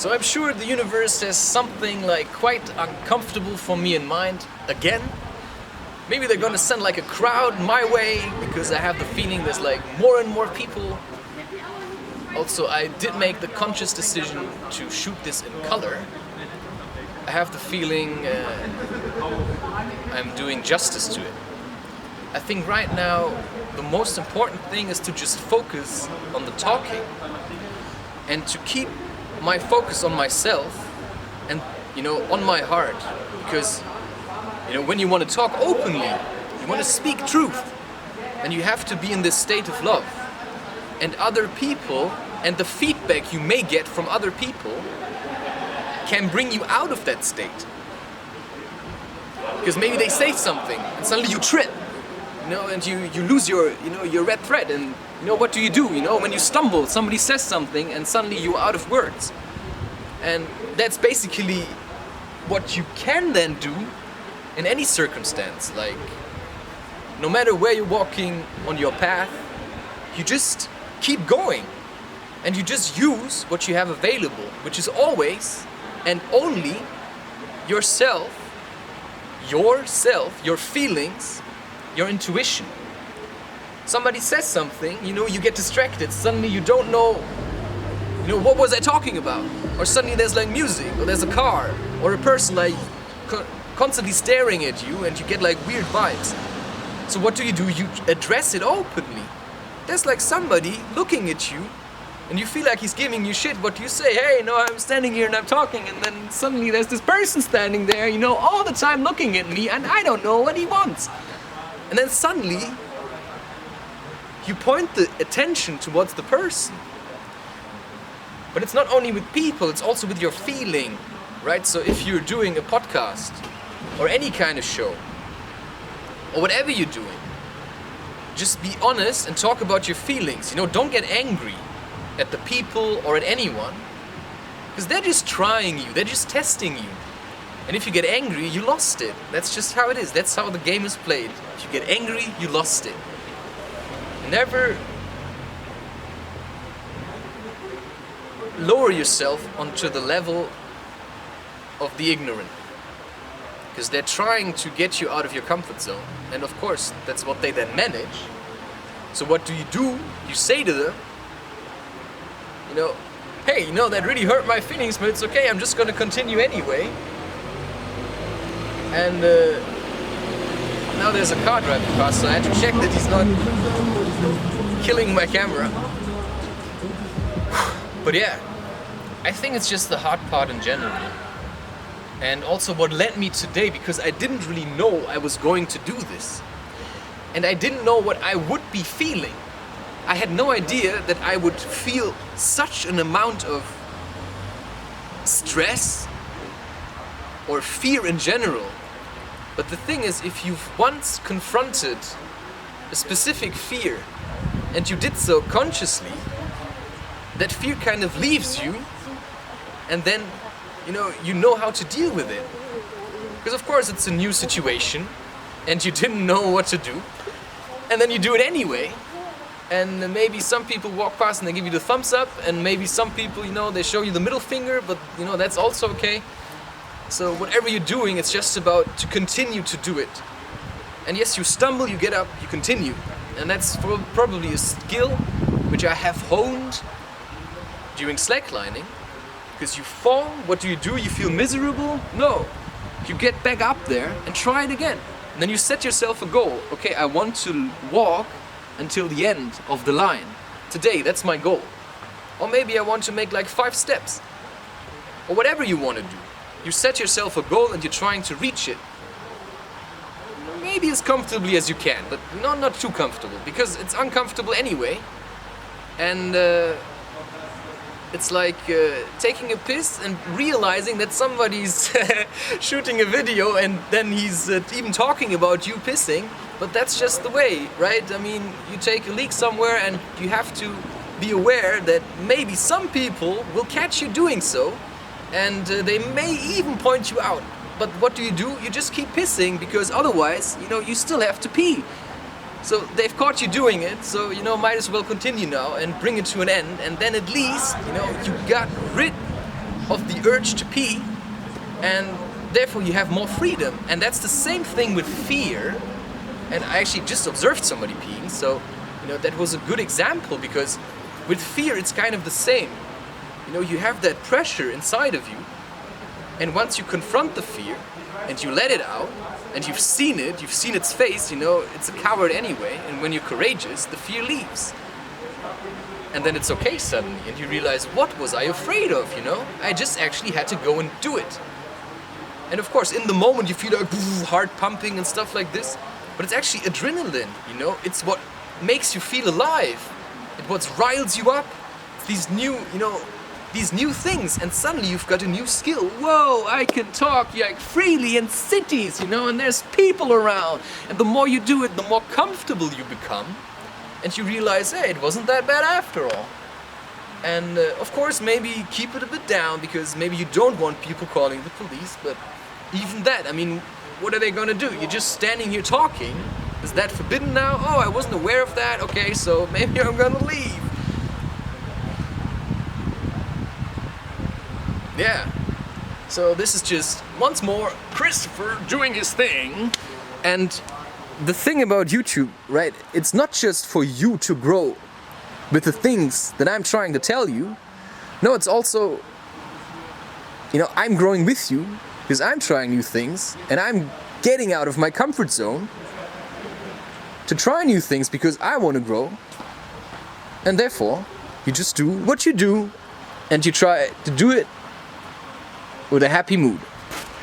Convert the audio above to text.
So I'm sure the universe has something like quite uncomfortable for me in mind again. Maybe they're gonna send like a crowd my way because I have the feeling there's like more and more people. Also, I did make the conscious decision to shoot this in color. I have the feeling I'm doing justice to it. I think right now the most important thing is to just focus on the talking and to keep my focus on myself and, on my heart. Because, when you want to talk openly, you want to speak truth, and you have to be in this state of love. And other people and the feedback you may get from other people can bring you out of that state. Because maybe they say something and suddenly you trip, and you lose your red thread. And what do? When you stumble, somebody says something and suddenly you're out of words. And that's basically what you can then do in any circumstance. Like, no matter where you're walking on your path, you just keep going. And you just use what you have available, which is always and only yourself, your feelings, your intuition. Somebody says something, you get distracted. Suddenly you don't know, what was I talking about? Or suddenly there's like music, or there's a car, or a person like constantly staring at you, and you get like weird vibes. So what do? You address it openly. There's like somebody looking at you, and you feel like he's giving you shit. What do you say? Hey, I'm standing here and I'm talking, and then suddenly there's this person standing there, all the time looking at me, and I don't know what he wants. And then suddenly, you point the attention towards the person. But it's not only with people, it's also with your feeling, right? So if you're doing a podcast, or any kind of show, or whatever you're doing, just be honest and talk about your feelings. Don't get angry at the people or at anyone, because they're just trying you, they're just testing you. And if you get angry, you lost it. That's just how it is. That's how the game is played. If you get angry, you lost it. Never lower yourself onto the level of the ignorant, because they're trying to get you out of your comfort zone. And of course, that's what they then manage. So what do? You say to them, hey, that really hurt my feelings, but it's okay, I'm just gonna continue anyway. And now there's a car driving past, so I had to check that he's not killing my camera. But yeah, I think it's just the hard part in general. And also what led me today, because I didn't really know I was going to do this. And I didn't know what I would be feeling. I had no idea that I would feel such an amount of stress or fear in general. But the thing is, if you've once confronted a specific fear and you did so consciously, that fear kind of leaves you, and then you know how to deal with it. Because of course it's a new situation and you didn't know what to do, and then you do it anyway. And maybe some people walk past and they give you the thumbs up, and maybe some people, they show you the middle finger, but that's also okay. So whatever you're doing, it's just about to continue to do it. And yes, you stumble, you get up, you continue. And that's probably a skill which I have honed during slacklining. Because you fall, what do? You feel miserable? No. You get back up there and try it again. And then you set yourself a goal. Okay, I want to walk until the end of the line. Today, that's my goal. Or maybe I want to make like 5 steps. Or whatever you want to do. You set yourself a goal and you're trying to reach it. Maybe as comfortably as you can, but not too comfortable, because it's uncomfortable anyway. And it's like taking a piss and realizing that somebody's shooting a video and then he's even talking about you pissing. But that's just the way, right? I mean, you take a leak somewhere and you have to be aware that maybe some people will catch you doing so, and they may even point you out. But what do? You just keep pissing, because otherwise, you still have to pee. So they've caught you doing it, so might as well continue now and bring it to an end, and then at least you got rid of the urge to pee, and therefore you have more freedom. And that's the same thing with fear. And I actually just observed somebody peeing, so that was a good example, because with fear it's kind of the same. You have that pressure inside of you, and once you confront the fear and you let it out, and you've seen its face, it's a coward anyway, and when you're courageous, the fear leaves. And then it's okay suddenly, and you realize, what was I afraid of, I just actually had to go and do it. And of course, in the moment you feel like heart pumping and stuff like this, but it's actually adrenaline, it's what makes you feel alive. It's what riles you up. It's these new things, and suddenly you've got a new skill. Whoa, I can talk like freely in cities, and there's people around. And the more you do it, the more comfortable you become. And you realize, hey, it wasn't that bad after all. And of course, maybe keep it a bit down, because maybe you don't want people calling the police, but even that, what are they gonna do? You're just standing here talking. Is that forbidden now? Oh, I wasn't aware of that. Okay, so maybe I'm gonna leave. Yeah. So this is just, once more, Christopher doing his thing. And the thing about YouTube, right, it's not just for you to grow with the things that I'm trying to tell you. No, it's also, I'm growing with you, because I'm trying new things, and I'm getting out of my comfort zone to try new things because I want to grow. And therefore, you just do what you do, and you try to do it with a happy mood.